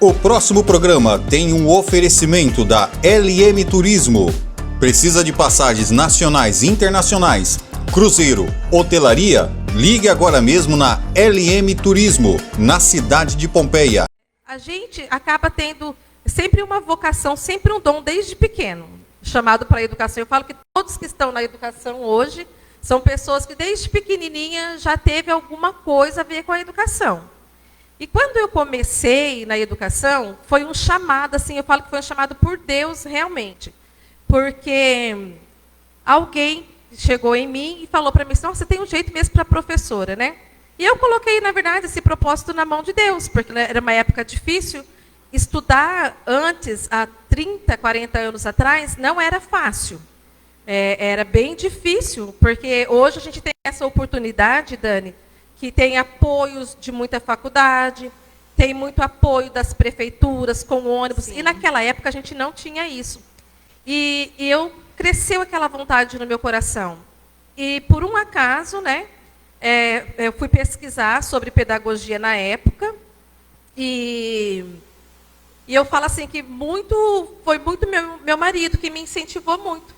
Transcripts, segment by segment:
O próximo programa tem um oferecimento da LM Turismo. Precisa de passagens nacionais e internacionais, cruzeiro, hotelaria? Ligue agora mesmo na LM Turismo, na cidade de Pompeia. A gente acaba tendo sempre uma vocação, sempre um dom desde pequeno, chamado para a educação. Eu falo que todos que estão na educação hoje são pessoas que desde pequenininha já teve alguma coisa a ver com a educação. E quando eu comecei na educação, foi um chamado, assim, eu falo que foi um chamado por Deus realmente. Porque alguém chegou em mim e falou para mim, nossa, você tem um jeito mesmo para professora, né? E eu coloquei, na verdade, esse propósito na mão de Deus, porque era uma época difícil. Estudar antes, há 30, 40 anos atrás, não era fácil. Era bem difícil, porque hoje a gente tem essa oportunidade, Dani, que tem apoios de muita faculdade, tem muito apoio das prefeituras com ônibus. Sim. E naquela época a gente não tinha isso. E cresceu aquela vontade no meu coração. E por um acaso, né, eu fui pesquisar sobre pedagogia na época, e eu falo assim que foi muito meu marido que me incentivou muito.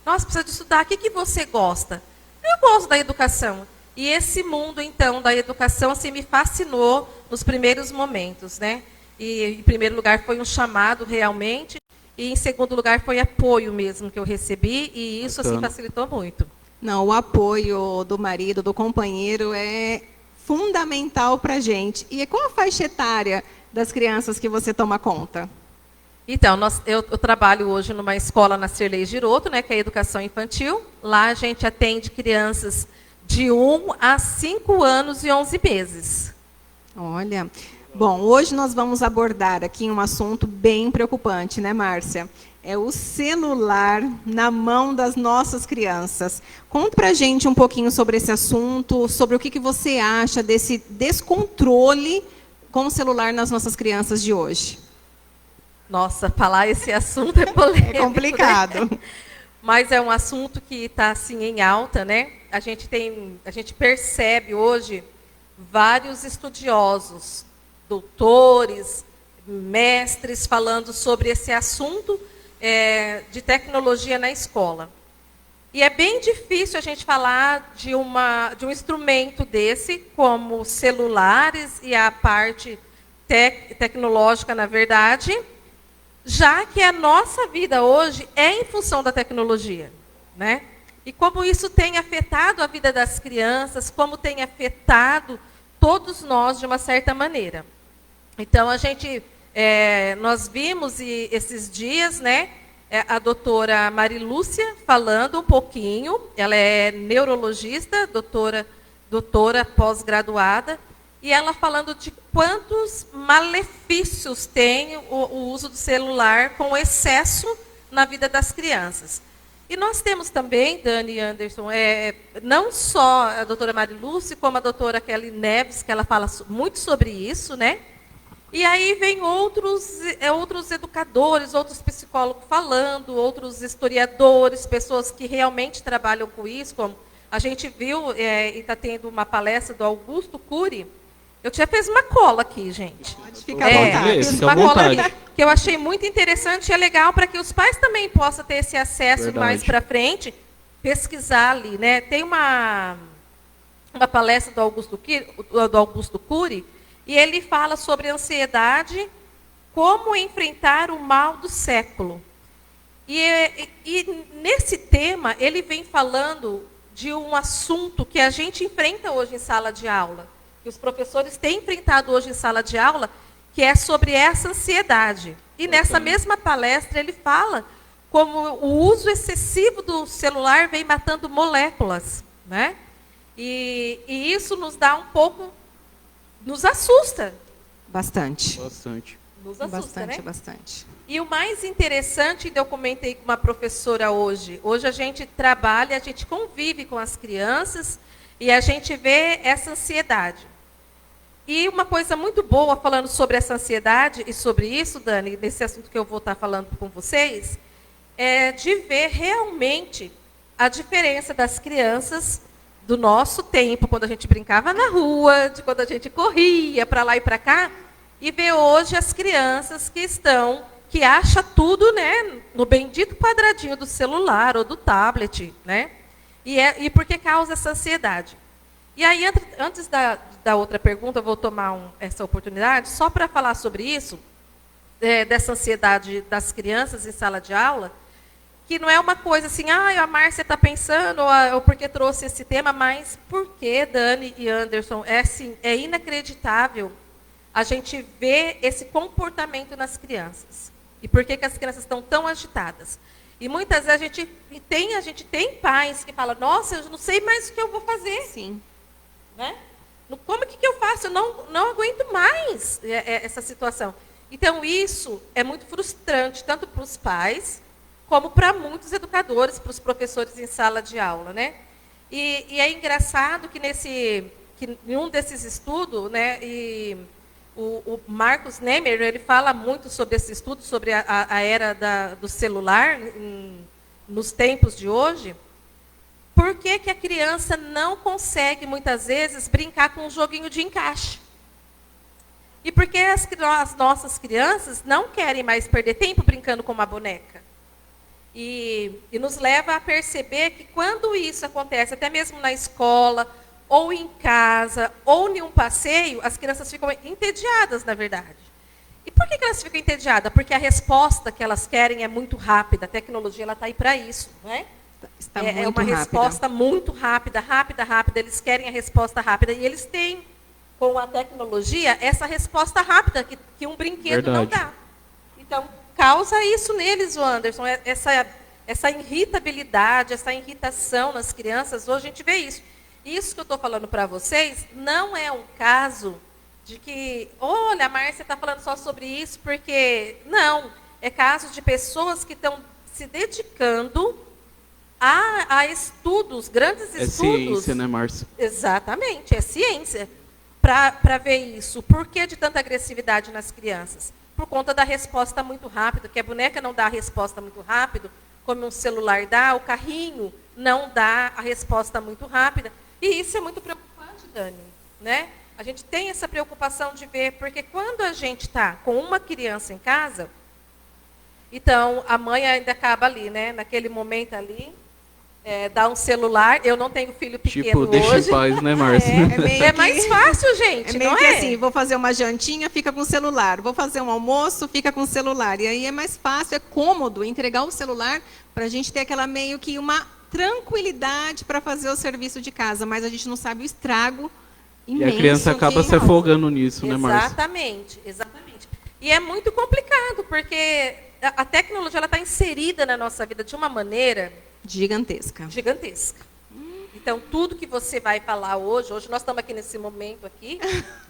Nossa, precisa de estudar, o que você gosta? Eu gosto da educação. E esse mundo, então, da educação, assim, me fascinou nos primeiros momentos, né? E, em primeiro lugar, foi um chamado realmente, e, em segundo lugar, foi apoio mesmo que eu recebi, e isso, assim, facilitou muito. Não, o apoio do marido, do companheiro, é fundamental para a gente. E qual a faixa etária das crianças que você toma conta? Então, eu trabalho hoje numa escola na Cirlei Giroto, né, que é a educação infantil. Lá a gente atende crianças de 1 a 5 anos e 11 meses. Olha, bom, hoje nós vamos abordar aqui um assunto bem preocupante, né, Márcia? É o celular na mão das nossas crianças. Conta pra gente um pouquinho sobre esse assunto, sobre o que você acha desse descontrole com o celular nas nossas crianças de hoje. Nossa, falar esse assunto é polêmico. É complicado. Né? Mas é um assunto que está assim em alta, né? A gente percebe hoje vários estudiosos, doutores, mestres falando sobre esse assunto de tecnologia na escola. E é bem difícil a gente falar de um instrumento desse, como celulares e a parte tecnológica, na verdade, já que a nossa vida hoje é em função da tecnologia, né? E como isso tem afetado a vida das crianças, como tem afetado todos nós de uma certa maneira. Então, nós vimos esses dias, né, a doutora Marilúcia falando um pouquinho, ela é neurologista, doutora pós-graduada, e ela falando de quantos malefícios tem o uso do celular com excesso na vida das crianças. E nós temos também, Dani e Anderson, não só a doutora Marilúcia, como a doutora Kelly Neves, que ela fala muito sobre isso, né? E aí vem outros educadores, outros psicólogos falando, outros historiadores, pessoas que realmente trabalham com isso, como a gente viu, e está tendo uma palestra do Augusto Cury. Eu já fiz uma cola aqui, gente. Pode ficar à vontade. Fiz uma cola aqui, que eu achei muito interessante e é legal para que os pais também possam ter esse acesso mais para frente, pesquisar ali, né? Tem uma palestra do Augusto Cury, e ele fala sobre ansiedade, como enfrentar o mal do século. E nesse tema, ele vem falando de um assunto que a gente enfrenta hoje em sala de aula, que os professores têm enfrentado hoje em sala de aula, que é sobre essa ansiedade. E nessa mesma palestra ele fala como o uso excessivo do celular vem matando moléculas, né? E isso nos dá um pouco, nos assusta. Bastante. Nos assusta, né? Bastante. E o mais interessante, eu comentei com uma professora hoje a gente trabalha, a gente convive com as crianças e a gente vê essa ansiedade. E uma coisa muito boa, falando sobre essa ansiedade e sobre isso, Dani, nesse assunto que eu vou estar falando com vocês, é de ver realmente a diferença das crianças do nosso tempo, quando a gente brincava na rua, de quando a gente corria para lá e para cá, e ver hoje as crianças que acham tudo, né, no bendito quadradinho do celular ou do tablet, né? E por que causa essa ansiedade? E aí, antes da outra pergunta, eu vou tomar essa oportunidade só para falar sobre isso, dessa ansiedade das crianças em sala de aula, que não é uma coisa assim, a Márcia está pensando, ou porque trouxe esse tema, mas por que, Dani e Anderson, é inacreditável a gente ver esse comportamento nas crianças. E por que as crianças estão tão agitadas? E muitas vezes a gente tem pais que falam, nossa, eu não sei mais o que eu vou fazer. Sim. Né? Como que eu faço? Eu não aguento mais essa situação. Então, isso é muito frustrante, tanto para os pais, como para muitos educadores, para os professores em sala de aula. Né? E é engraçado que em um desses estudos, né, o Marcos Nemer, ele fala muito sobre esse estudo, sobre a era do celular nos tempos de hoje. Por que a criança não consegue, muitas vezes, brincar com um joguinho de encaixe? E por que as nossas crianças não querem mais perder tempo brincando com uma boneca? E nos leva a perceber que quando isso acontece, até mesmo na escola, ou em casa, ou em um passeio, as crianças ficam entediadas, na verdade. E por que elas ficam entediadas? Porque a resposta que elas querem é muito rápida. A tecnologia está aí para isso. Né? É uma resposta muito rápida. Eles querem a resposta rápida. E eles têm, com a tecnologia, essa resposta rápida que um brinquedo não dá. Então, causa isso neles, o Anderson. Essa irritabilidade, essa irritação nas crianças, hoje a gente vê isso. Isso que eu estou falando para vocês não é um caso de que, olha, a Márcia está falando só sobre isso, porque... Não, é caso de pessoas que estão se dedicando a estudos, grandes estudos. É ciência, né, Márcia? Exatamente, é ciência. Para ver isso. Por que de tanta agressividade nas crianças? Por conta da resposta muito rápida, que a boneca não dá a resposta muito rápido, como um celular dá, o carrinho não dá a resposta muito rápida. E isso é muito preocupante, Dani. Né? A gente tem essa preocupação de ver, porque quando a gente está com uma criança em casa, então a mãe ainda acaba ali, né? Naquele momento ali, dá um celular. Eu não tenho filho pequeno hoje. Deixa em paz, né, Márcia? É mais fácil, gente, meio não que é? assim, vou fazer uma jantinha, fica com o celular. Vou fazer um almoço, fica com o celular. E aí é mais fácil, é cômodo entregar o celular para a gente ter aquela meio que uma tranquilidade para fazer o serviço de casa. Mas a gente não sabe o estrago imenso. E a criança acaba se afogando nisso, né, Márcia? Exatamente. E é muito complicado, porque a tecnologia está inserida na nossa vida de uma maneira... Gigantesca. Então, tudo que você vai falar hoje nós estamos aqui nesse momento aqui,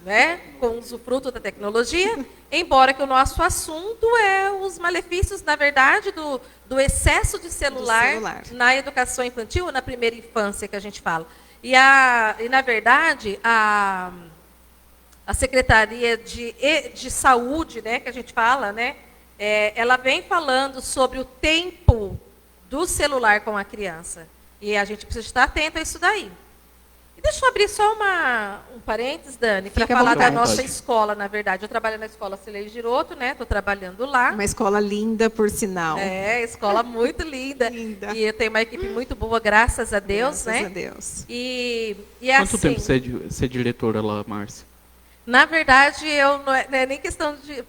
né, com o usufruto da tecnologia, embora que o nosso assunto é os malefícios, na verdade, do excesso de celular na educação infantil, na primeira infância que a gente fala. E na verdade, a Secretaria de Saúde, né, que a gente fala, né, ela vem falando sobre o tempo do celular com a criança. E a gente precisa estar atento a isso daí. E deixa eu abrir só um parênteses, Dani, para falar da nossa escola, na verdade. Eu trabalho na escola Celei Giroto, né? Estou trabalhando lá. Uma escola linda, por sinal. Escola muito linda. E eu tenho uma equipe muito boa, graças a Deus, graças né? a Deus. E Quanto assim, tempo você é diretora lá, Márcia? Na verdade, não é nem questão de...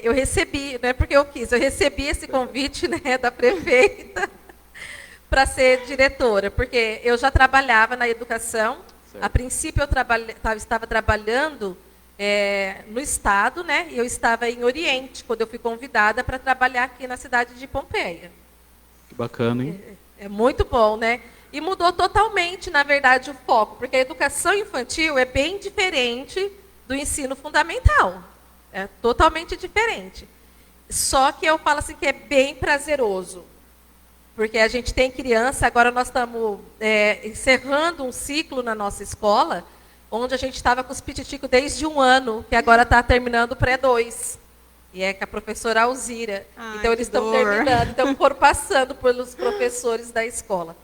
eu recebi, não é porque eu quis, eu recebi esse convite, né, da prefeita para ser diretora, porque eu já trabalhava na educação. Certo. A princípio, eu estava trabalhando no Estado, né, e eu estava em Oriente, quando eu fui convidada para trabalhar aqui na cidade de Pompeia. Que bacana, hein? É muito bom, né? E mudou totalmente, na verdade, o foco, porque a educação infantil é bem diferente do ensino fundamental. É totalmente diferente. Só que eu falo assim que é bem prazeroso. Porque a gente tem criança, agora nós estamos encerrando um ciclo na nossa escola, onde a gente estava com os pititicos desde 1 ano, que agora está terminando o pré-2. E é com a professora Alzira. Então eles estão terminando, então foram passando pelos professores da escola.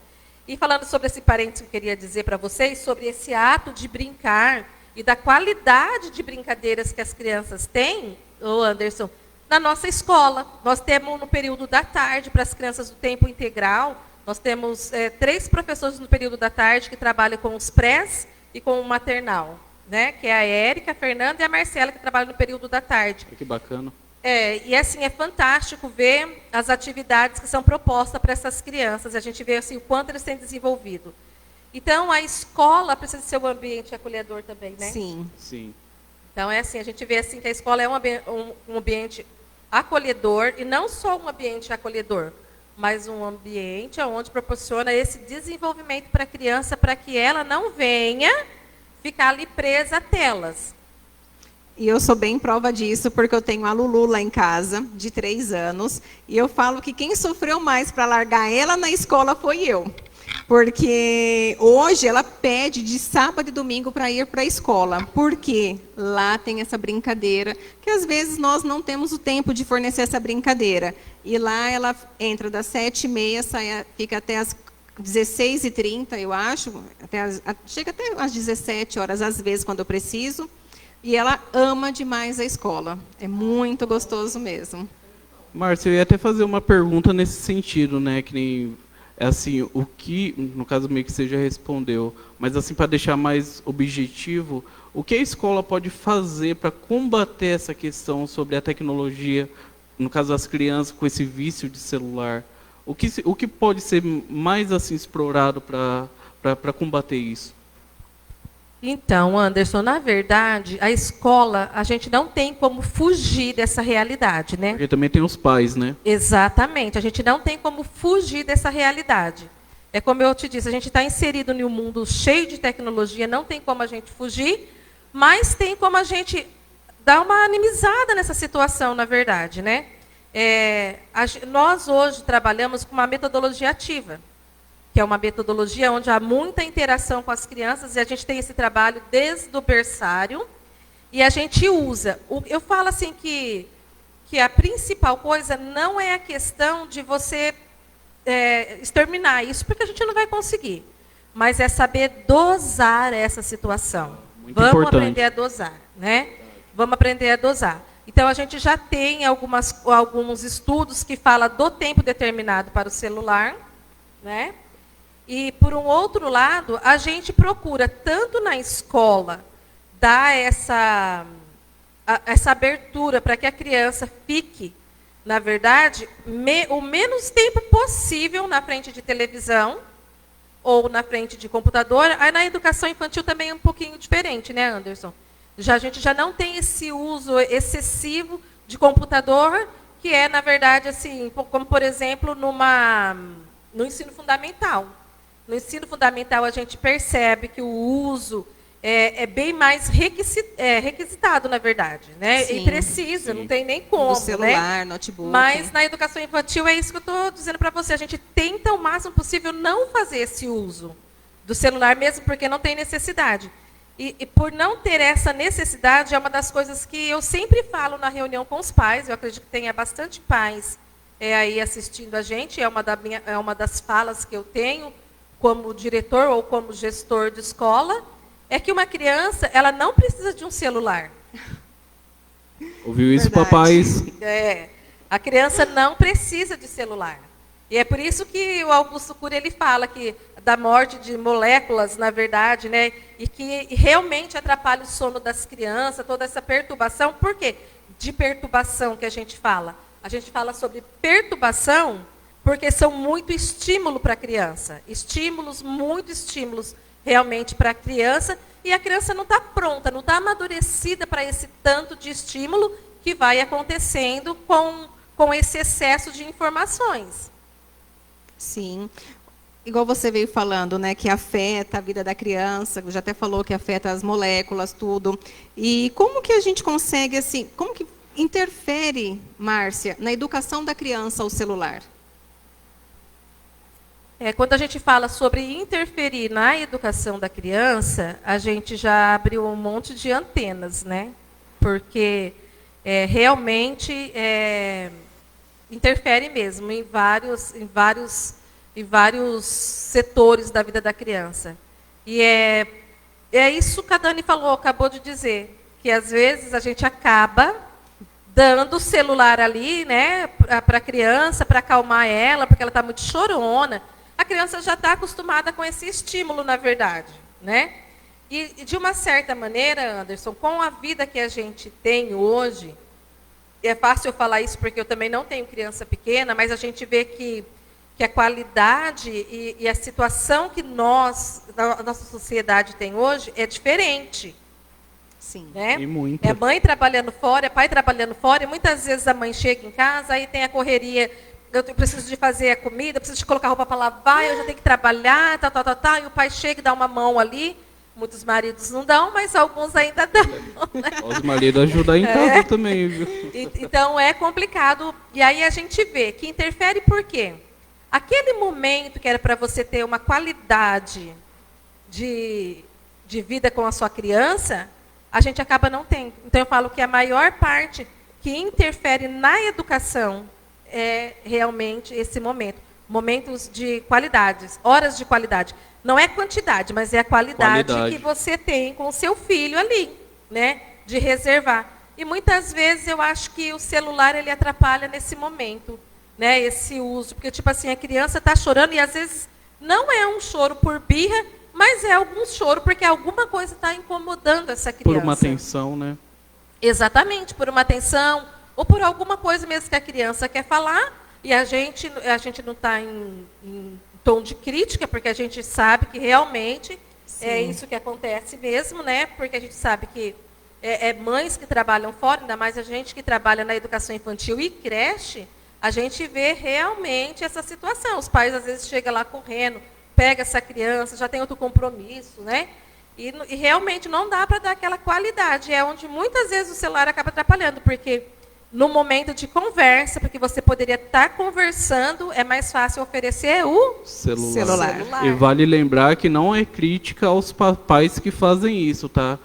E falando sobre esse parênteses, eu queria dizer para vocês sobre esse ato de brincar e da qualidade de brincadeiras que as crianças têm, ô Anderson, na nossa escola. Nós temos no período da tarde, para as crianças do tempo integral, nós temos 3 professores no período da tarde que trabalham com os prés e com o maternal, né? Que é a Érica, a Fernanda e a Marcela, que trabalham no período da tarde. Que bacana. E assim, é fantástico ver as atividades que são propostas para essas crianças. A gente vê assim, o quanto eles têm desenvolvido. Então, a escola precisa ser um ambiente acolhedor também, né? Sim. Sim. Então, é assim, a gente vê assim, que a escola é um ambiente acolhedor, e não só um ambiente acolhedor, mas um ambiente onde proporciona esse desenvolvimento para a criança, para que ela não venha ficar ali presa a telas. E eu sou bem prova disso, porque eu tenho a Lulu lá em casa, de 3 anos, e eu falo que quem sofreu mais para largar ela na escola foi eu. Porque hoje ela pede de sábado e domingo para ir para a escola, porque lá tem essa brincadeira, que às vezes nós não temos o tempo de fornecer essa brincadeira. E lá ela entra das 7h30, fica até as 16h30, eu acho, chega até às 17 horas, às vezes, quando eu preciso. E ela ama demais a escola. É muito gostoso mesmo. Márcia, eu ia até fazer uma pergunta nesse sentido, né? Que nem, assim, o que, no caso meio que você já respondeu, mas assim, para deixar mais objetivo, o que a escola pode fazer para combater essa questão sobre a tecnologia, no caso das crianças, com esse vício de celular? O que pode ser mais assim explorado para combater isso? Então, Anderson, na verdade, a escola, a gente não tem como fugir dessa realidade, né? Porque também tem os pais, né? Exatamente, a gente não tem como fugir dessa realidade. É como eu te disse, a gente está inserido em um mundo cheio de tecnologia, não tem como a gente fugir, mas tem como a gente dar uma minimizada nessa situação, na verdade, né? Nós hoje trabalhamos com uma metodologia ativa, que é uma metodologia onde há muita interação com as crianças, e a gente tem esse trabalho desde o berçário, e a gente usa. Eu falo assim que a principal coisa não é a questão de você exterminar isso, porque a gente não vai conseguir, mas é saber dosar essa situação. Vamos importante. aprender a dosar, né? Vamos aprender a dosar. Então, a gente já tem alguns estudos que falam do tempo determinado para o celular, né? E, por um outro lado, a gente procura, tanto na escola, dar essa abertura para que a criança fique, na verdade, o menos tempo possível na frente de televisão ou na frente de computador. Aí, na educação infantil também é um pouquinho diferente, né, Anderson? A gente já não tem esse uso excessivo de computador, que é, na verdade, assim, como, por exemplo, no ensino fundamental. No ensino fundamental, a gente percebe que o uso é bem mais requisitado, na verdade, né? Sim, e precisa, sim. não tem nem como, Do celular, né? notebook. Mas na educação infantil é isso que eu estou dizendo para você. A gente tenta, o máximo possível, não fazer esse uso do celular, mesmo porque não tem necessidade. E por não ter essa necessidade, é uma das coisas que eu sempre falo na reunião com os pais. Eu acredito que tenha bastante pais aí assistindo a gente. É uma das falas que eu tenho como diretor ou como gestor de escola, é que uma criança, ela não precisa de um celular. Ouviu isso, Verdade. papais? A criança não precisa de celular. E é por isso que o Augusto Cury, ele fala que da morte de moléculas, na verdade, né, e que realmente atrapalha o sono das crianças, toda essa perturbação. Por quê? De perturbação que a gente fala. A gente fala sobre perturbação porque são muito estímulo para a criança. Muitos estímulos realmente para a criança, e a criança não está pronta, não está amadurecida para esse tanto de estímulo que vai acontecendo com esse excesso de informações. Sim. Igual você veio falando, né, que afeta a vida da criança, já até falou que afeta as moléculas, tudo. E como que a gente consegue, assim, como que interfere, Márcia, na educação da criança o celular? Quando a gente fala sobre interferir na educação da criança, a gente já abriu um monte de antenas, né? Porque realmente interfere mesmo em vários setores da vida da criança. E é isso que a Dani falou, acabou de dizer, que às vezes a gente acaba dando o celular ali, né, para a criança, para acalmar ela, porque ela está muito chorona. A criança já está acostumada com esse estímulo, na verdade, né? E de uma certa maneira, Anderson, com a vida que a gente tem hoje, é fácil eu falar isso porque eu também não tenho criança pequena, mas a gente vê que a qualidade e a situação que a nossa sociedade tem hoje é diferente. Sim. Né? E muito. É mãe trabalhando fora, é pai trabalhando fora, e muitas vezes a mãe chega em casa, aí tem a correria, eu preciso de fazer a comida, preciso de colocar roupa para lavar, eu já tenho que trabalhar, e o pai chega e dá uma mão ali. Muitos maridos não dão, mas alguns ainda dão. Né? Os maridos ajudam em casa também, viu? Então é complicado. E aí a gente vê que interfere por quê? Aquele momento que era para você ter uma qualidade de vida com a sua criança, a gente acaba não tendo. Então eu falo que a maior parte que interfere na educação é realmente esse momento. Momentos de qualidades, horas de qualidade. Não é quantidade, mas é a qualidade que você tem com o seu filho ali, né? De reservar. E muitas vezes eu acho que o celular ele atrapalha nesse momento, né? Esse uso. Porque, tipo assim, a criança está chorando e às vezes não é um choro por birra, mas é algum choro porque alguma coisa está incomodando essa criança. Por uma atenção, né? Exatamente, por uma atenção ou por alguma coisa mesmo que a criança quer falar e a gente não está em tom de crítica, porque a gente sabe que realmente é isso que acontece mesmo, né? Porque a gente sabe que mães que trabalham fora, ainda mais a gente que trabalha na educação infantil e creche, a gente vê realmente essa situação. Os pais às vezes chegam lá correndo, pega essa criança, já tem outro compromisso, né? E realmente não dá para dar aquela qualidade. É onde muitas vezes o celular acaba atrapalhando, porque no momento de conversa, porque você poderia estar conversando, é mais fácil oferecer o celular. E vale lembrar que não é crítica aos pais que fazem isso, tá?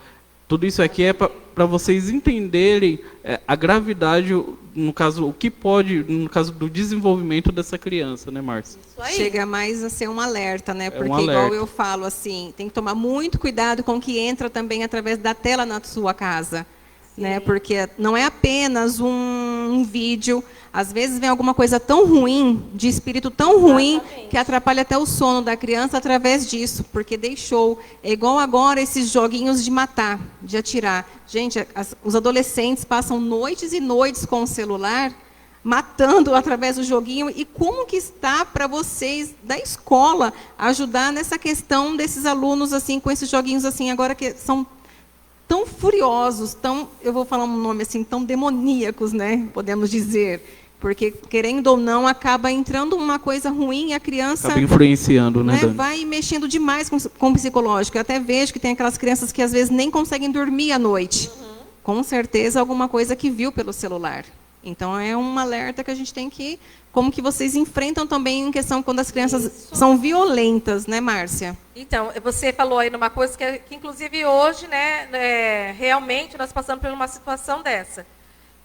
Tudo isso aqui é para vocês entenderem a gravidade, no caso, o que pode, no caso do desenvolvimento dessa criança, né, Márcia? Chega mais a ser um alerta, né? Porque igual eu falo assim, tem que tomar muito cuidado com o que entra também através da tela na sua casa. Né? Porque não é apenas um vídeo, às vezes vem alguma coisa tão ruim, de espírito tão ruim, que atrapalha até o sono da criança através disso, porque deixou. É igual agora esses joguinhos de matar, de atirar. Gente, os adolescentes passam noites e noites com o celular, matando através do joguinho. E como que está para vocês da escola ajudar nessa questão desses alunos assim com esses joguinhos assim agora que são tão furiosos, eu vou falar um nome assim, tão demoníacos, né? Podemos dizer, porque querendo ou não acaba entrando uma coisa ruim e a criança acaba influenciando, né? Vai mexendo demais com o psicológico. Eu até vejo que tem aquelas crianças que às vezes nem conseguem dormir à noite. Com certeza alguma coisa que viu pelo celular. Então é um alerta que a gente tem que, como que vocês enfrentam também em questão quando as crianças são violentas, né, Márcia? Então, você falou aí numa coisa que inclusive hoje, né, realmente nós passamos por uma situação dessa.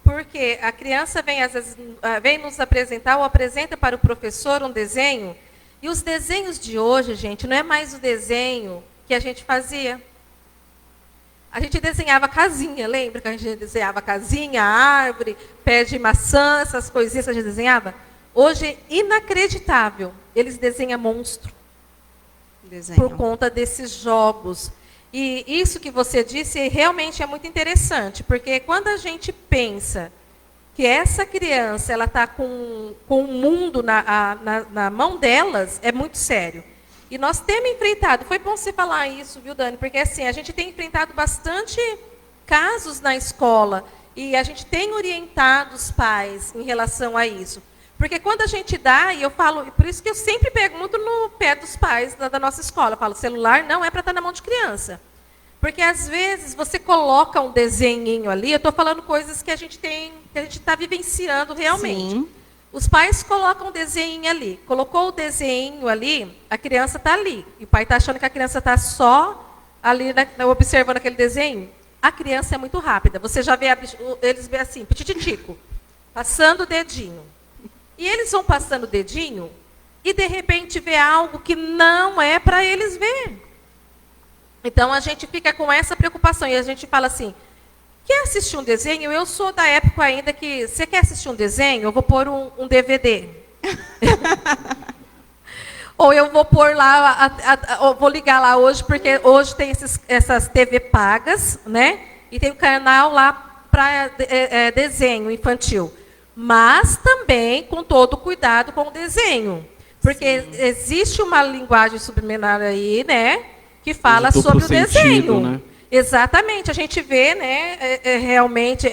Porque a criança vem, às vezes, vem nos apresentar ou apresenta para o professor um desenho, e os desenhos de hoje, gente, não é mais o desenho que a gente fazia. A gente desenhava casinha, lembra que a gente desenhava casinha, árvore, pé de maçã, essas coisinhas que a gente desenhava? Hoje é inacreditável. Eles desenham monstro. Por conta desses jogos. E isso que você disse realmente é muito interessante, porque quando a gente pensa que essa criança ela está com o mundo na mão delas, é muito sério. E nós temos enfrentado, foi bom você falar isso, viu, Dani? Porque assim, a gente tem enfrentado bastante casos na escola e a gente tem orientado os pais em relação a isso. Porque quando a gente dá, e eu falo, por isso que eu sempre pergunto no pé dos pais da nossa escola, eu falo, celular não é para estar na mão de criança. Porque às vezes você coloca um desenhinho ali, eu estou falando coisas que a gente está vivenciando realmente. Sim. Os pais colocam um desenho ali. Colocou o desenho ali, a criança está ali. E o pai está achando que a criança está só ali, observando aquele desenho. A criança é muito rápida. Você já vê, eles vê assim, pitititico, passando o dedinho. E eles vão passando o dedinho e, de repente, vê algo que não é para eles ver. Então, a gente fica com essa preocupação e a gente fala assim, quer assistir um desenho? Eu sou da época ainda que, você quer assistir um desenho? Eu vou pôr um DVD. Ou eu vou pôr lá, eu vou ligar lá hoje, porque hoje tem essas TV pagas, né? E tem um canal lá para desenho infantil. Mas também com todo cuidado com o desenho. Porque existe uma linguagem subliminar aí, né? Que fala sobre o desenho. Né? Exatamente. A gente vê, né, realmente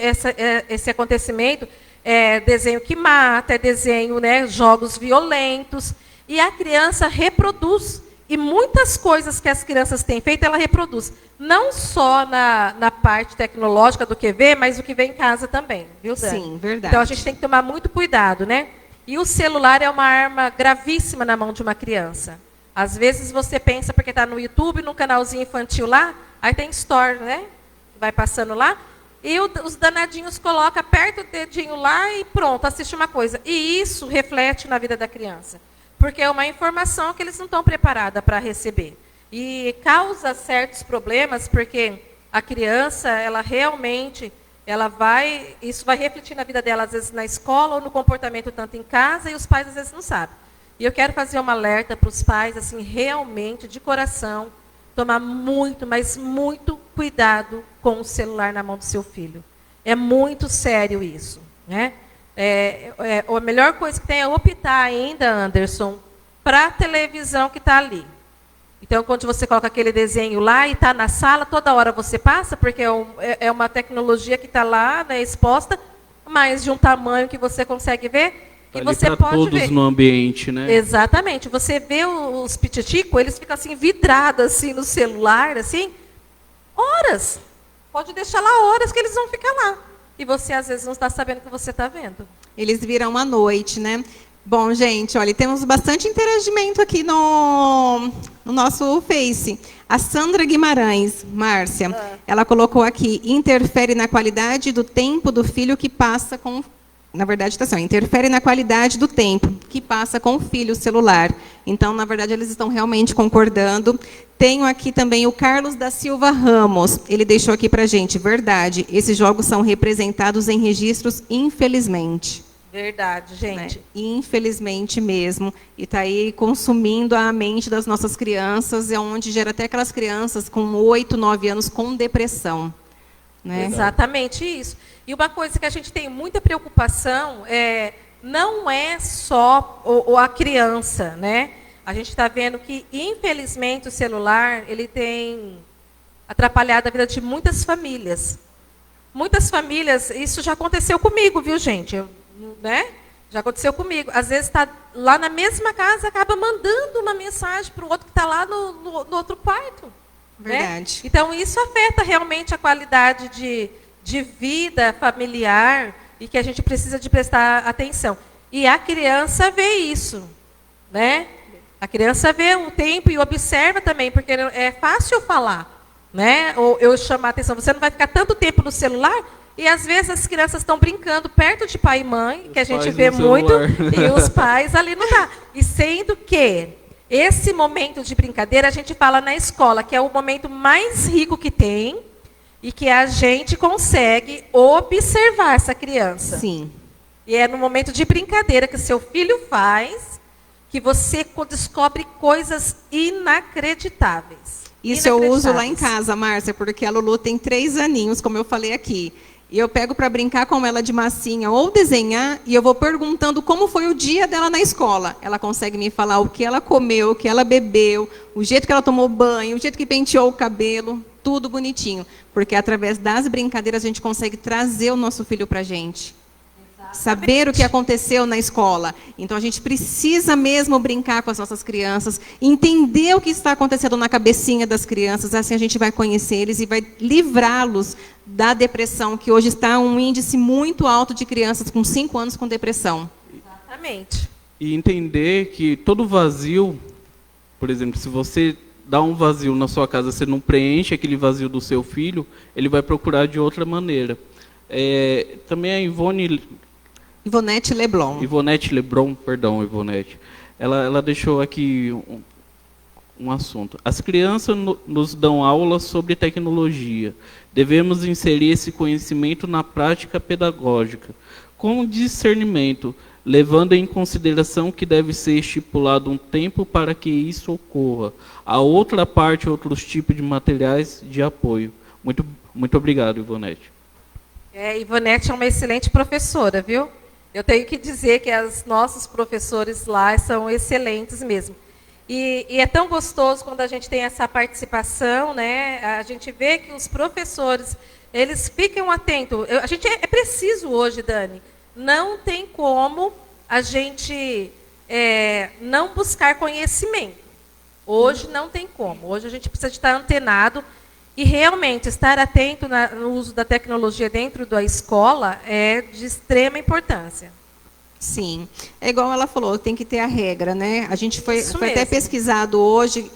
esse acontecimento. É desenho que mata, é desenho, né, jogos violentos. E a criança reproduz. E muitas coisas que as crianças têm feito, ela reproduz. Não só na parte tecnológica do que vê, mas o que vê em casa também. Viu, Dani? Sim, verdade. Então, a gente tem que tomar muito cuidado, né? E o celular é uma arma gravíssima na mão de uma criança. Às vezes você pensa, porque está no YouTube, no canalzinho infantil lá, aí tem story, né? Vai passando lá. E os danadinhos colocam, aperta o dedinho lá e pronto, assiste uma coisa. E isso reflete na vida da criança. Porque é uma informação que eles não estão preparados para receber. E causa certos problemas, porque a criança, ela realmente, isso vai refletir na vida dela, às vezes na escola ou no comportamento tanto em casa, e os pais às vezes não sabem. E eu quero fazer uma alerta para os pais, assim, realmente, de coração, tomar muito, mas muito cuidado com o celular na mão do seu filho. É muito sério isso, né? A melhor coisa que tem é optar ainda, Anderson, para a televisão que está ali. Então, quando você coloca aquele desenho lá e está na sala, toda hora você passa, porque é uma tecnologia que está lá, né, exposta, mas de um tamanho que você consegue ver, e você pode todos ver. No ambiente, né? Exatamente. Você vê os pititicos, eles ficam assim, vidrados assim, no celular, assim, horas. Pode deixar lá horas que eles vão ficar lá. E você, às vezes, não está sabendo o que você está vendo. Eles viram à noite, né? Bom, gente, olha, temos bastante interagimento aqui no nosso Face. A Sandra Guimarães, Márcia, ela colocou aqui, interfere na qualidade do tempo do filho que passa com... Na verdade, está assim, interfere na qualidade do tempo que passa com o filho celular. Então, na verdade, eles estão realmente concordando. Tenho aqui também o Carlos da Silva Ramos. Ele deixou aqui para a gente, verdade, esses jogos são representados em registros, infelizmente. Verdade, gente. Né? Infelizmente mesmo. E está aí consumindo a mente das nossas crianças, é onde gera até aquelas crianças com 8, 9 anos com depressão. Né? Exatamente isso. E uma coisa que a gente tem muita preocupação não é só a criança, né? A gente está vendo que, infelizmente, o celular ele tem atrapalhado a vida de muitas famílias. Muitas famílias, isso já aconteceu comigo, viu, gente? Né? Já aconteceu comigo. Às vezes está lá na mesma casa, acaba mandando uma mensagem para o outro que está lá no outro quarto. Verdade. Né? Então, isso afeta realmente a qualidade de vida familiar e que a gente precisa de prestar atenção. E a criança vê isso, né? A criança vê um tempo e observa também, porque é fácil falar, né? Ou eu chamar a atenção, você não vai ficar tanto tempo no celular, e às vezes as crianças estão brincando perto de pai e mãe, que a gente vê muito, e os pais ali não dá. E sendo que esse momento de brincadeira, a gente fala na escola, que é o momento mais rico que tem, e que a gente consegue observar essa criança. Sim. E é no momento de brincadeira que seu filho faz, que você descobre coisas inacreditáveis. Isso eu uso lá em casa, Márcia, porque a Lulu tem 3 aninhos, como eu falei aqui. E eu pego para brincar com ela de massinha ou desenhar, e eu vou perguntando como foi o dia dela na escola. Ela consegue me falar o que ela comeu, o que ela bebeu, o jeito que ela tomou banho, o jeito que penteou o cabelo, tudo bonitinho. Porque através das brincadeiras a gente consegue trazer o nosso filho para a gente. Saber o que aconteceu na escola. Então, a gente precisa mesmo brincar com as nossas crianças, entender o que está acontecendo na cabecinha das crianças, assim a gente vai conhecer eles e vai livrá-los da depressão, que hoje está um índice muito alto de crianças com 5 anos com depressão. Exatamente. E entender que todo vazio, por exemplo, se você dá um vazio na sua casa, você não preenche aquele vazio do seu filho, ele vai procurar de outra maneira. Também a Ivonete Leblon. Ivonete Leblon, perdão, Ivonete. Ela deixou aqui um assunto. As crianças nos dão aulas sobre tecnologia. Devemos inserir esse conhecimento na prática pedagógica, com discernimento, levando em consideração que deve ser estipulado um tempo para que isso ocorra. A outra parte, outros tipos de materiais de apoio. Muito obrigado, Ivonete. Ivonete é uma excelente professora, viu? Eu tenho que dizer que os nossos professores lá são excelentes mesmo. E é tão gostoso quando a gente tem essa participação, né? A gente vê que os professores, eles ficam atentos. A gente é preciso hoje, Dani, não tem como a gente não buscar conhecimento. Hoje não tem como. Hoje a gente precisa de estar antenado e realmente estar atento no uso da tecnologia dentro da escola é de extrema importância. Sim, é igual ela falou, tem que ter a regra, né? A gente foi até mesmo. pesquisado hoje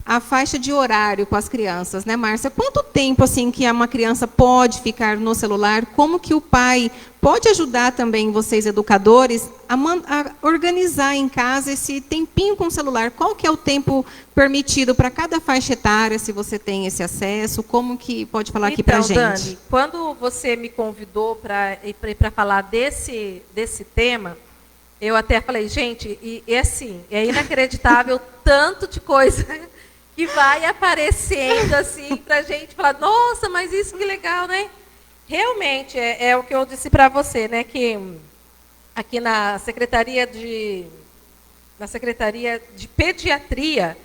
a faixa de horário com as crianças, né, Márcia? Quanto tempo assim que uma criança pode ficar no celular? Como que o pai pode ajudar também vocês educadores a organizar em casa esse tempinho com o celular? Qual que é o tempo permitido para cada faixa etária, se você tem esse acesso? Como que pode falar aqui para a gente? Dani, quando você me convidou para falar desse tema, eu até falei, gente, e assim, é inacreditável tanto de coisa que vai aparecendo assim para a gente falar, nossa, mas isso que legal, né? Realmente, é o que eu disse para você, né? Que aqui na Secretaria de Pediatria,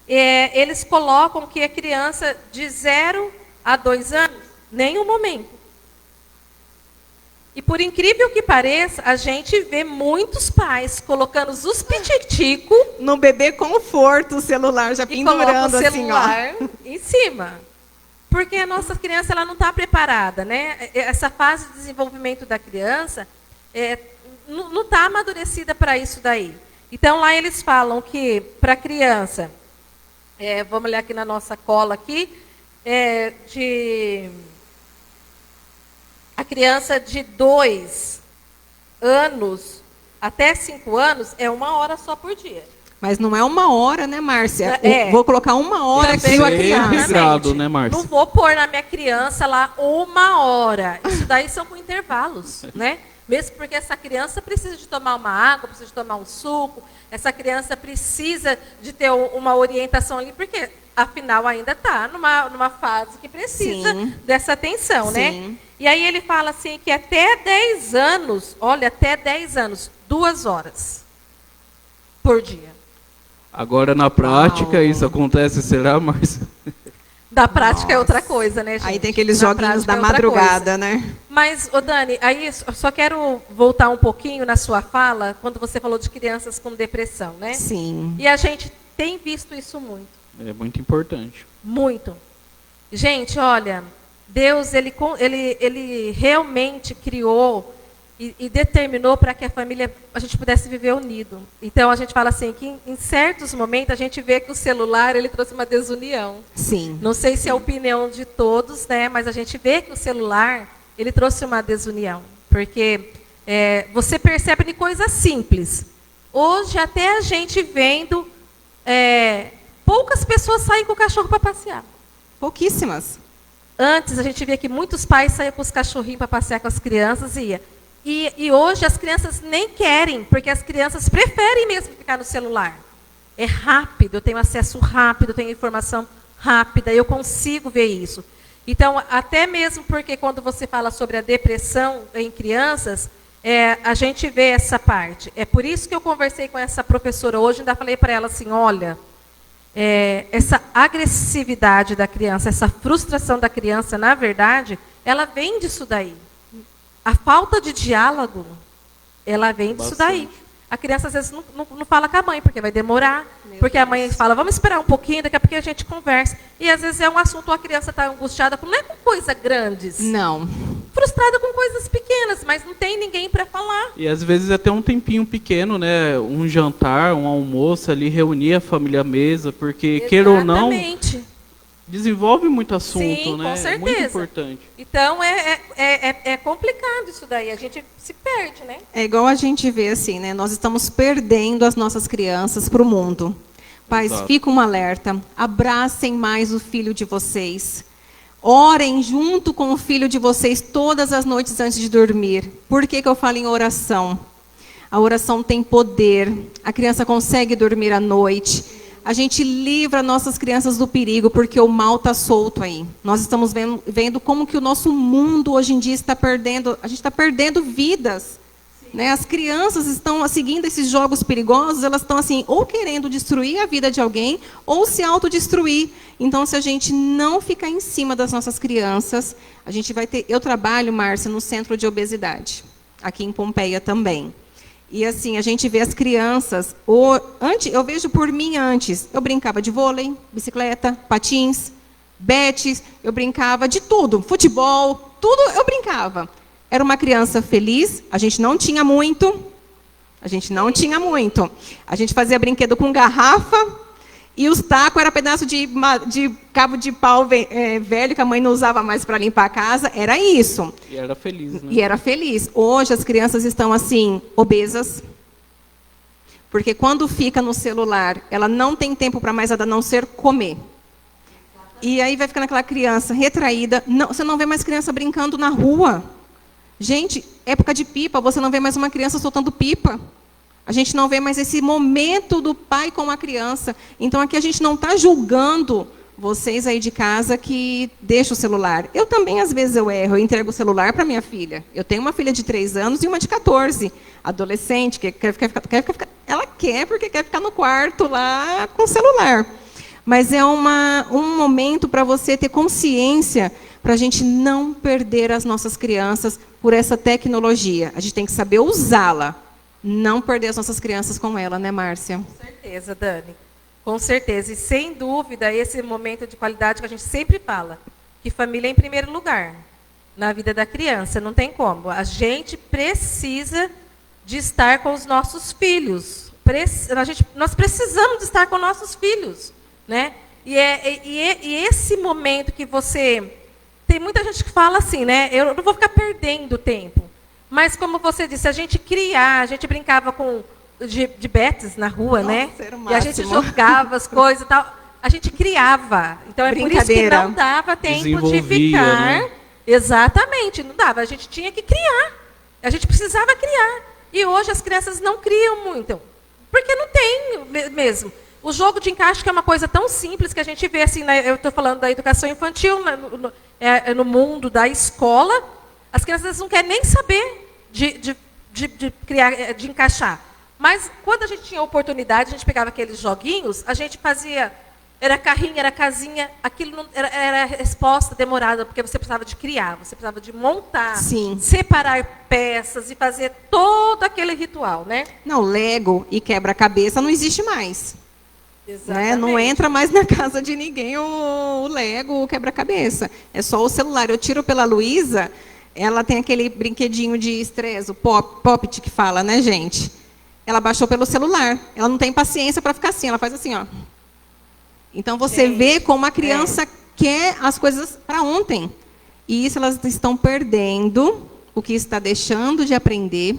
eles colocam que a criança de 0 a 2 anos, nenhum momento. E por incrível que pareça, a gente vê muitos pais colocando os piticicos no bebê conforto, o celular já pendurando o assim, celular ó. em cima. Porque a nossa criança ela não está preparada, né? Essa fase de desenvolvimento da criança não está amadurecida para isso daí. Então lá eles falam que para a criança, vamos olhar aqui na nossa cola aqui, a criança de 2 anos até 5 anos é 1 hora só por dia. Mas não é 1 hora, né, Márcia? É. Vou colocar 1 hora aqui a criança. Regrado, né, Márcia? Não vou pôr na minha criança lá 1 hora. Isso daí são com intervalos, né? Mesmo porque essa criança precisa de tomar uma água, precisa de tomar um suco, essa criança precisa de ter uma orientação ali, porque afinal ainda está numa fase que precisa dessa atenção, né? E aí ele fala assim que até 10 anos, olha, até 10 anos, 2 horas por dia. Agora, na prática, isso acontece, será, Márcia? Da prática é outra coisa, né, gente? Aí tem aqueles Na joguinhos prática da é outra madrugada, coisa. né? Mas, Dani, aí eu só quero voltar um pouquinho na sua fala, quando você falou de crianças com depressão, né? Sim. E a gente tem visto isso muito. É muito importante. Muito. Gente, olha, Deus, ele realmente criou e determinou para que a gente pudesse viver unido. Então, a gente fala assim, que em certos momentos a gente vê que o celular, ele trouxe uma desunião. Sim. Não sei se é a opinião de todos, né? Mas a gente vê que o celular, ele trouxe uma desunião. Porque você percebe em coisas simples. Hoje, até a gente vendo, poucas pessoas saem com o cachorro para passear. Pouquíssimas. Antes, a gente via que muitos pais saíam com os cachorrinhos para passear com as crianças e ia. E hoje as crianças nem querem, porque as crianças preferem mesmo ficar no celular. É rápido, eu tenho acesso rápido, eu tenho informação rápida, eu consigo ver isso. Então, até mesmo porque quando você fala sobre a depressão em crianças, a gente vê essa parte. É por isso que eu conversei com essa professora hoje, ainda falei para ela assim, olha, essa agressividade da criança, essa frustração da criança, na verdade, ela vem disso daí. A falta de diálogo, ela vem disso daí. A criança, às vezes, não fala com a mãe, porque vai demorar. Porque a mãe fala, vamos esperar um pouquinho, daqui a pouco a gente conversa. E, às vezes, é um assunto, a criança está angustiada, não é com coisas grandes. Não. Frustrada com coisas pequenas, mas não tem ninguém para falar. E, às vezes, até um tempinho pequeno, né? Um jantar, um almoço ali, reunir a família à mesa, porque, queira ou não, desenvolve muito assunto, sim, né? Com certeza. É muito importante. Então, é complicado isso daí. A gente se perde, né? É igual a gente vê assim, né? Nós estamos perdendo as nossas crianças para o mundo. Pais, Exato. fica um alerta. Abracem mais o filho de vocês. Orem junto com o filho de vocês todas as noites antes de dormir. Por que que eu falo em oração? A oração tem poder. A criança consegue dormir à noite. A gente livra nossas crianças do perigo, porque o mal está solto aí. Nós estamos vendo como que o nosso mundo hoje em dia está perdendo. A gente está perdendo vidas. Né? As crianças estão seguindo esses jogos perigosos, elas estão assim, ou querendo destruir a vida de alguém, ou se autodestruir. Então, se a gente não ficar em cima das nossas crianças, a gente vai ter... Eu trabalho, Márcia, no centro de obesidade, aqui em Pompeia também. E assim, a gente vê as crianças... eu vejo por mim antes, eu brincava de vôlei, bicicleta, patins, betes, eu brincava de tudo, futebol, tudo eu brincava. Era uma criança feliz, a gente não tinha muito. A gente fazia brinquedo com garrafa e os tacos era pedaço de cabo de pau velho que a mãe não usava mais para limpar a casa. Era isso. E era feliz, né? E era feliz. Hoje as crianças estão assim, obesas. Porque quando fica no celular, ela não tem tempo para mais nada a não ser comer. E aí vai ficando aquela criança retraída. Não, você não vê mais criança brincando na rua. Gente, época de pipa, você não vê mais uma criança soltando pipa. A gente não vê mais esse momento do pai com a criança. Então, aqui a gente não está julgando vocês aí de casa que deixam o celular. Eu também, às vezes, eu erro. Eu entrego o celular para minha filha. Eu tenho uma filha de 3 anos e uma de 14. Adolescente, que ela quer porque quer ficar no quarto lá com o celular. Mas é um momento para você ter consciência, para a gente não perder as nossas crianças por essa tecnologia. A gente tem que saber usá-la, não perder as nossas crianças com ela, né, Márcia? Com certeza, Dani. Com certeza. E, sem dúvida, esse momento de qualidade que a gente sempre fala, que família é em primeiro lugar na vida da criança, não tem como. A gente precisa de estar com os nossos filhos. Nós precisamos de estar com nossos filhos, né? E esse momento que você... Tem muita gente que fala assim, né? Eu não vou ficar perdendo tempo. Mas, como você disse, a gente brincava de betes na rua, né? E a gente jogava as coisas e tal. A gente criava. Então, é por isso que não dava tempo de ficar. Né? Exatamente, não dava. A gente tinha que criar. A gente precisava criar. E hoje as crianças não criam muito. Porque não tem mesmo. O jogo de encaixe, que é uma coisa tão simples que a gente vê, assim, eu estou falando da educação infantil, no mundo da escola, as crianças não querem nem saber de criar, de encaixar. Mas, quando a gente tinha oportunidade, a gente pegava aqueles joguinhos, a gente fazia, era carrinho, era casinha, aquilo não, era resposta demorada, porque você precisava de criar, você precisava de montar, Sim. separar peças e fazer todo aquele ritual, né? Não, Lego e quebra-cabeça não existe mais. Né? Não entra mais na casa de ninguém o Lego, o quebra-cabeça. É só o celular. Eu tiro pela Luísa, ela tem aquele brinquedinho de estresse, o Poppet que fala, né, gente? Ela baixou pelo celular. Ela não tem paciência para ficar assim, ela faz assim, ó. Então você vê como a criança quer as coisas para ontem. E isso elas estão perdendo, o que está deixando de aprender.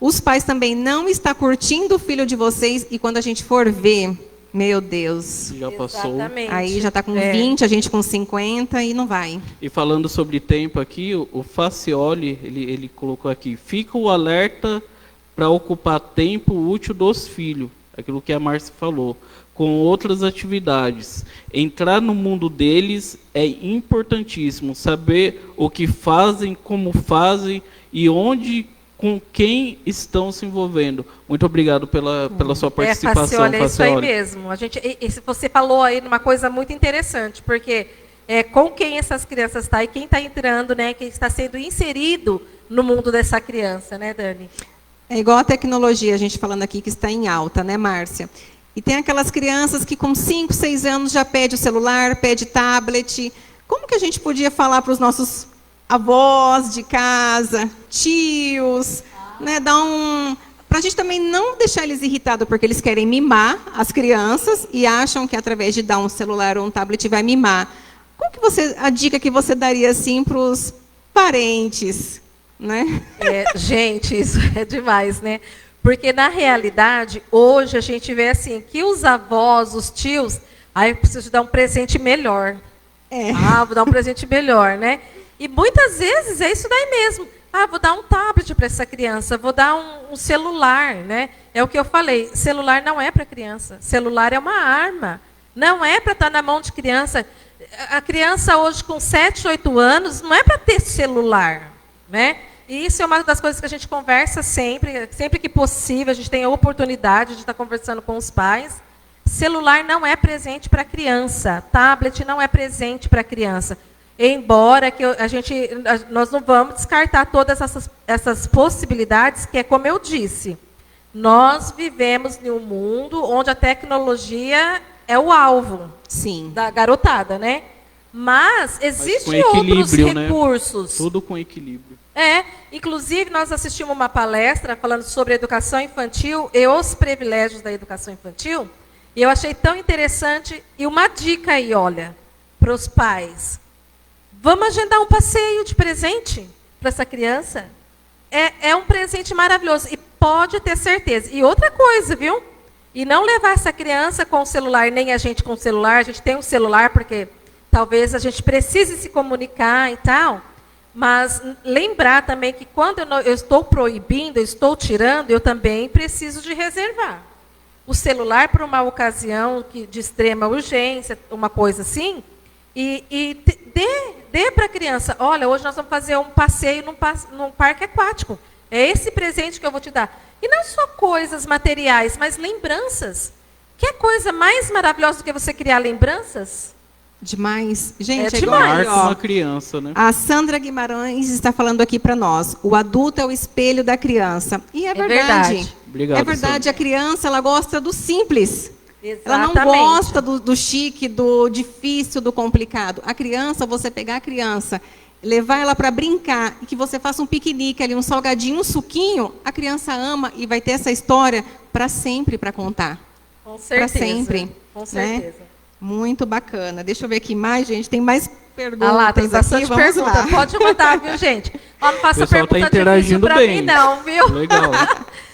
Os pais também não estão curtindo o filho de vocês, e quando a gente for ver... Meu Deus. Já passou. Exatamente. Aí já está com 20, a gente com 50 e não vai. E falando sobre tempo aqui, o Facioli, ele colocou aqui, fica o alerta para ocupar tempo útil dos filhos, aquilo que a Márcia falou, com outras atividades. Entrar no mundo deles é importantíssimo, saber o que fazem, como fazem e onde, com quem estão se envolvendo. Muito obrigado pela sua participação, Facioli, é isso aí Facioli. mesmo. Você falou aí numa coisa muito interessante, porque com quem essas crianças estão e quem está entrando, né, quem está sendo inserido no mundo dessa criança, né, Dani? É igual a tecnologia, a gente falando aqui que está em alta, né, Márcia? E tem aquelas crianças que com 5, 6 anos já pede o celular, pede tablet. Como que a gente podia falar para os nossos avós de casa, tios, né, para a gente também não deixar eles irritados, porque eles querem mimar as crianças e acham que através de dar um celular ou um tablet vai mimar. Qual que a dica que você daria assim para os parentes, né? Gente, isso é demais, né? Porque, na realidade, hoje a gente vê assim, que os avós, os tios, eu preciso dar um presente melhor. Vou dar um presente melhor, né? E muitas vezes é isso daí mesmo. Vou dar um tablet para essa criança, vou dar um celular, né? É o que eu falei, celular não é para criança, celular é uma arma. Não é para estar na mão de criança. A criança hoje com 7, 8 anos não é para ter celular, né? E isso é uma das coisas que a gente conversa sempre que possível, a gente tem a oportunidade de estar conversando com os pais. Celular não é presente para criança, tablet não é presente para criança. Embora que nós não vamos descartar todas essas possibilidades, que é como eu disse, nós vivemos em um mundo onde a tecnologia é o alvo da garotada, né? Mas existem outros recursos. Né? Tudo com equilíbrio. Inclusive nós assistimos uma palestra falando sobre educação infantil e os privilégios da educação infantil, e eu achei tão interessante, e uma dica aí, olha, para os pais. Vamos agendar um passeio de presente para essa criança? É um presente maravilhoso, e pode ter certeza. E outra coisa, viu? E não levar essa criança com o celular, nem a gente com o celular. A gente tem um celular porque talvez a gente precise se comunicar e tal. Mas lembrar também que quando eu estou proibindo, eu estou tirando, eu também preciso de reservar. O celular para uma ocasião de extrema urgência, uma coisa assim, e dê para a criança, olha, hoje nós vamos fazer um passeio num parque aquático. É esse presente que eu vou te dar. E não só coisas materiais, mas lembranças. Que coisa mais maravilhosa do que você criar lembranças? Demais. Gente, é demais. Marca uma criança, né? A Sandra Guimarães está falando aqui para nós. O adulto é o espelho da criança. E é verdade. Obrigado, é verdade. Sandra. A criança, ela gosta do simples. Exatamente. Ela não gosta do chique, do difícil, do complicado. A criança, você pegar a criança, levar ela para brincar, e que você faça um piquenique ali, um salgadinho, um suquinho, a criança ama e vai ter essa história para sempre para contar. Com certeza. Para sempre. Com certeza. Né? Muito bacana. Deixa eu ver aqui mais, gente. Tem mais perguntas lá, tem bastante aqui. Vamos pergunta. lá. Pode mandar, viu, gente? Não faça pergunta interagindo difícil para mim, não, viu? Legal.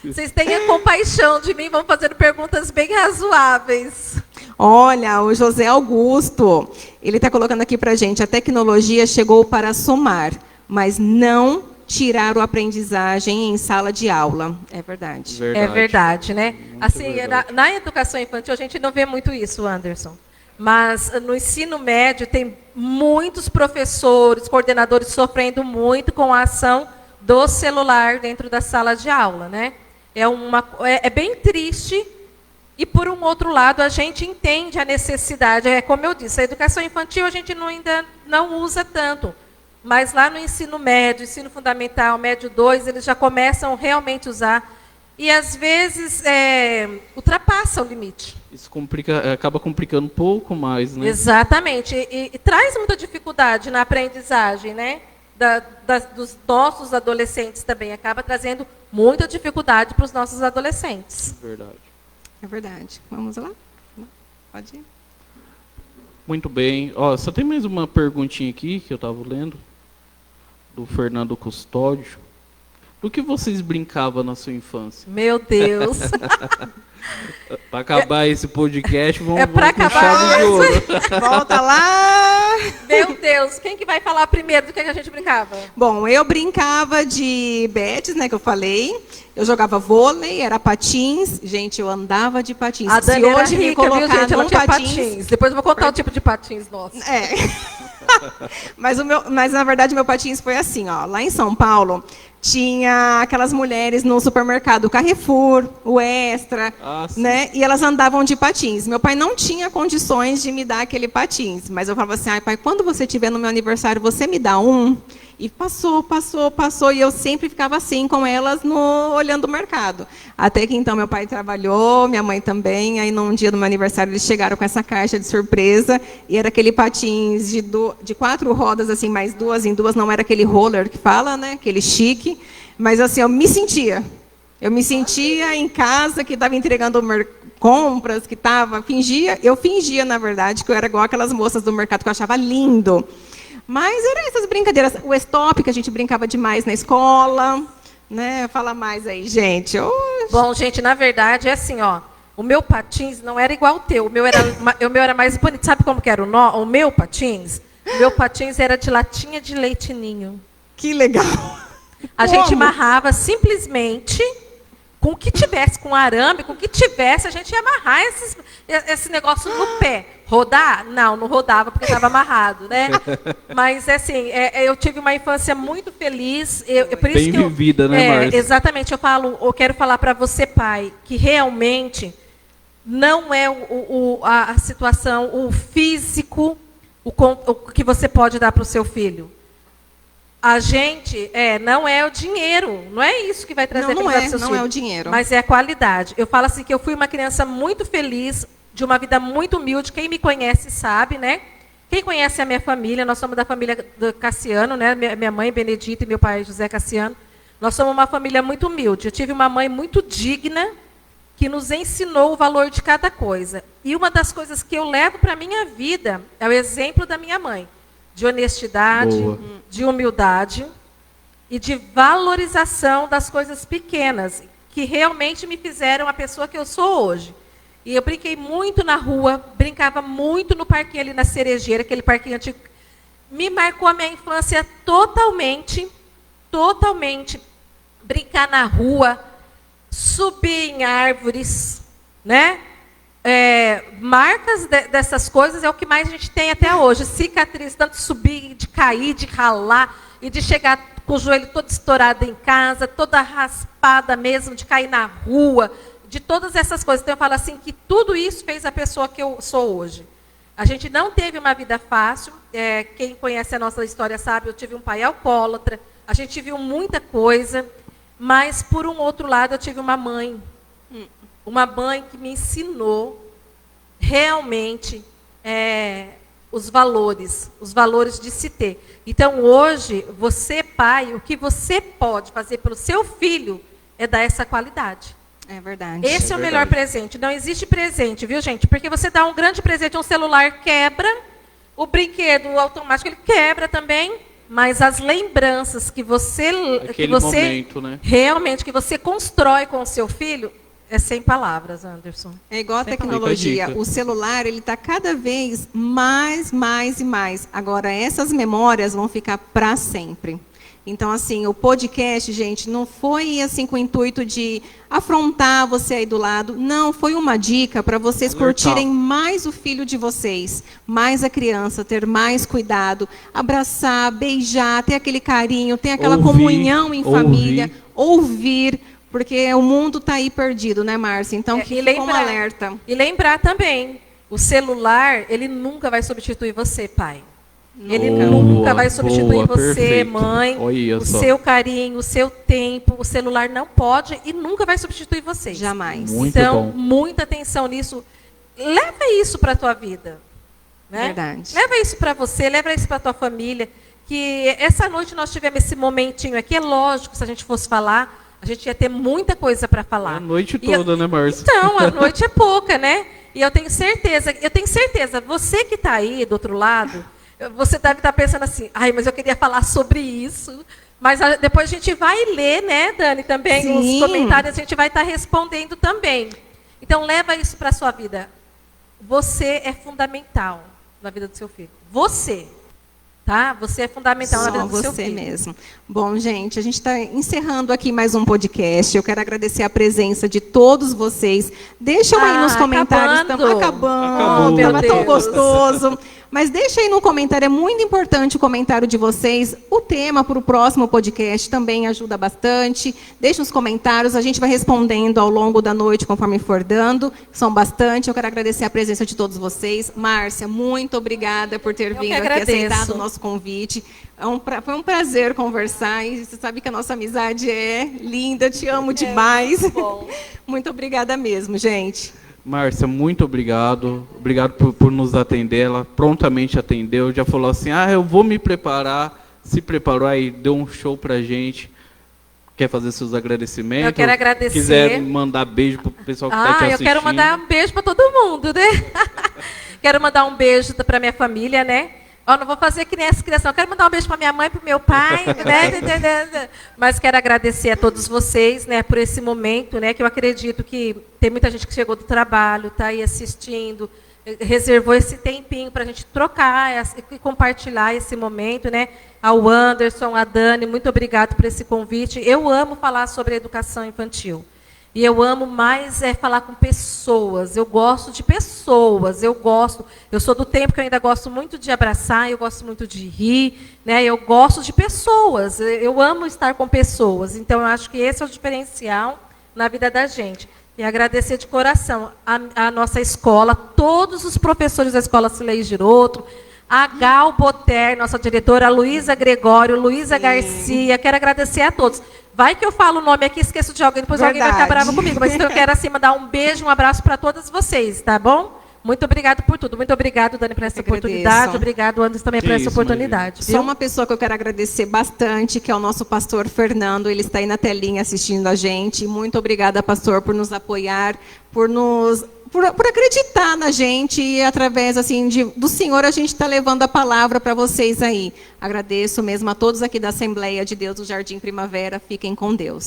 Vocês tenham compaixão de mim, vão fazendo perguntas bem razoáveis. Olha, o José Augusto, ele está colocando aqui para a gente, a tecnologia chegou para somar, mas não tirar a aprendizagem em sala de aula. É verdade. É verdade, né? Muito assim, verdade. na educação infantil, a gente não vê muito isso, Anderson. Mas no ensino médio, tem muitos professores, coordenadores sofrendo muito com a ação do celular dentro da sala de aula, né? É bem triste. E, por um outro lado, a gente entende a necessidade. Como eu disse, a educação infantil a gente ainda não usa tanto. Mas lá no ensino médio, ensino fundamental, médio 2, eles já começam realmente a usar. E, às vezes, ultrapassa o limite. Isso acaba complicando um pouco mais, né? Exatamente. E traz muita dificuldade na aprendizagem, né? Dos nossos adolescentes também. Acaba trazendo muita dificuldade para os nossos adolescentes. Verdade. É verdade. Vamos lá? Pode ir. Muito bem. Só tem mais uma perguntinha aqui que eu estava lendo, do Fernando Custódio. Do que vocês brincavam na sua infância? Meu Deus. Para acabar esse podcast, vamos para com acabar chave de ouro. Volta lá. Meu Deus, quem que vai falar primeiro do que a gente brincava? Bom, eu brincava de betes, né, que eu falei. Eu jogava vôlei, era patins. Gente, eu andava de patins. A Dani Se hoje era me rica, viu, colocar gente? Ela num tinha patins... Depois eu vou contar o tipo de patins nosso. Mas na verdade meu patins foi assim, ó. Lá em São Paulo tinha aquelas mulheres no supermercado, o Carrefour, o Extra, né? E elas andavam de patins. Meu pai não tinha condições de me dar aquele patins, mas eu falava assim: "Ai, pai, quando você tiver no meu aniversário, você me dá um?" E passou, e eu sempre ficava assim com elas olhando o mercado. Até que então meu pai trabalhou, minha mãe também, aí num dia do meu aniversário eles chegaram com essa caixa de surpresa, e era aquele patins de 4 rodas, assim, mais 2 em 2, não era aquele roller que fala, né, aquele chique, mas assim, eu me sentia em casa, que estava entregando compras, que eu fingia, na verdade, que eu era igual aquelas moças do mercado que eu achava lindo. Mas eram essas brincadeiras. O stop, que a gente brincava demais na escola. Né? Fala mais aí, gente. Bom, gente, na verdade é assim, ó. O meu patins não era igual ao teu. O meu era mais bonito. Sabe como que era o meu patins? O meu patins era de latinha de leite ninho. Que legal. A gente amarrava simplesmente com o que tivesse, com arame, com o que tivesse, a gente ia amarrar esse negócio no pé. Rodar? Não rodava porque estava amarrado, né? Mas, assim, eu tive uma infância muito feliz. Por isso bem que vivida, né, Márcia? Exatamente. Eu quero falar para você, pai, que realmente não é a situação, o físico, o que você pode dar para o seu filho. A gente, não é o dinheiro, não é isso que vai trazer para os seus filhos. Não é o dinheiro. Mas é a qualidade. Eu falo assim que eu fui uma criança muito feliz, de uma vida muito humilde. Quem me conhece sabe, né? Quem conhece a minha família, nós somos da família do Cassiano, né? Minha mãe Benedita e meu pai José Cassiano. Nós somos uma família muito humilde. Eu tive uma mãe muito digna, que nos ensinou o valor de cada coisa. E uma das coisas que eu levo para a minha vida é o exemplo da minha mãe. De honestidade, de humildade e de valorização das coisas pequenas, que realmente me fizeram a pessoa que eu sou hoje. E eu brinquei muito na rua, brincava muito no parquinho ali na Cerejeira, aquele parquinho antigo. Me marcou a minha infância totalmente. Brincar na rua, subir em árvores, né? Marcas dessas coisas é o que mais a gente tem até hoje. Cicatriz, tanto subir, de cair, de ralar, e de chegar com o joelho todo estourado em casa, toda raspada mesmo, de cair na rua, de todas essas coisas. Então eu falo assim, que tudo isso fez a pessoa que eu sou hoje. A gente não teve uma vida fácil. Quem conhece a nossa história sabe, eu tive um pai alcoólatra, a gente viu muita coisa, mas por um outro lado eu tive uma mãe. Uma mãe que me ensinou realmente os valores de se ter. Então, hoje, você, pai, o que você pode fazer pelo seu filho é dar essa qualidade. É verdade. Esse é o melhor presente. Não existe presente, viu, gente? Porque você dá um grande presente, um celular quebra, o brinquedo automático ele quebra também, mas as lembranças que você momento, né? Realmente que você constrói com o seu filho, é sem palavras, Anderson. É igual a tecnologia. O celular, ele está cada vez mais e mais. Agora, essas memórias vão ficar para sempre. Então, assim, o podcast, gente, não foi assim com o intuito de afrontar você aí do lado. Não, foi uma dica para vocês curtirem mais o filho de vocês, mais a criança, ter mais cuidado, abraçar, beijar, ter aquele carinho, ter aquela comunhão em família, ouvir. Porque o mundo está aí perdido, né, Márcia? Então, fica um alerta. E lembrar também, o celular, ele nunca vai substituir você, pai. Ele nunca vai substituir você, perfeito. Mãe, seu carinho, o seu tempo. O celular não pode e nunca vai substituir vocês. Jamais. Então, muita atenção nisso. Leva isso para a tua vida. Né? Verdade. Leva isso para você, leva isso para a tua família. Que essa noite nós tivemos esse momentinho aqui. É lógico, se a gente fosse falar, a gente ia ter muita coisa para falar. A noite toda, né, Márcia? Então, a noite é pouca, né? E eu tenho certeza, você que está aí do outro lado, você deve estar pensando assim, mas eu queria falar sobre isso. Mas depois a gente vai ler, né, Dani, também, Sim. os comentários, a gente vai estar respondendo também. Então, leva isso para a sua vida. Você é fundamental na vida do seu filho. Você. Tá? Você é fundamental na vida do seu filho. Só você mesmo. Bom, gente, a gente está encerrando aqui mais um podcast. Eu quero agradecer a presença de todos vocês. Deixa aí nos comentários. Acabando. Estava tão gostoso. Mas deixa aí no comentário, é muito importante o comentário de vocês. O tema para o próximo podcast também ajuda bastante. Deixa nos comentários, a gente vai respondendo ao longo da noite, conforme for dando. São bastante. Eu quero agradecer a presença de todos vocês. Márcia, muito obrigada por ter vindo aqui, aceitado o nosso convite. Foi um prazer conversar. E você sabe que a nossa amizade é linda. Te amo demais. Muito bom. Muito obrigada mesmo, gente. Márcia, muito obrigado. Obrigado por nos atender. Ela prontamente atendeu. Já falou assim, eu vou me preparar. Se preparou aí, deu um show pra gente. Quer fazer seus agradecimentos? Eu quero agradecer. Quiser mandar beijo pro pessoal que está te assistindo. Eu quero mandar um beijo para todo mundo, né? Quero mandar um beijo para minha família, né? Ó, não vou fazer que nem essa criança, eu quero mandar um beijo para minha mãe, para o meu pai, né? Mas quero agradecer a todos vocês, né, por esse momento, né, que eu acredito que tem muita gente que chegou do trabalho, está aí assistindo, reservou esse tempinho para a gente trocar e compartilhar esse momento, né? Ao Anderson, a Dani, muito obrigado por esse convite. Eu amo falar sobre educação infantil. E eu amo mais falar com pessoas. Eu gosto de pessoas. Eu sou do tempo que eu ainda gosto muito de abraçar, eu gosto muito de rir, né? Eu gosto de pessoas. Eu amo estar com pessoas. Então, eu acho que esse é o diferencial na vida da gente. E agradecer de coração a nossa escola, todos os professores da Escola Cilei Giroto, a Gal Boter, nossa diretora, a Luísa Gregório, Luísa Garcia, quero agradecer a todos. Vai que eu falo o nome aqui, esqueço de alguém, depois alguém vai ficar bravo comigo, mas então eu quero assim mandar um beijo, um abraço para todas vocês, tá bom? Muito obrigado por tudo. Muito obrigado, Dani, por essa oportunidade. Obrigado, Anderson, também por essa oportunidade. Só uma pessoa que eu quero agradecer bastante, que é o nosso pastor Fernando. Ele está aí na telinha assistindo a gente. Muito obrigada, pastor, por nos apoiar, por acreditar na gente e através assim do Senhor a gente está levando a palavra para vocês aí. Agradeço mesmo a todos aqui da Assembleia de Deus do Jardim Primavera. Fiquem com Deus.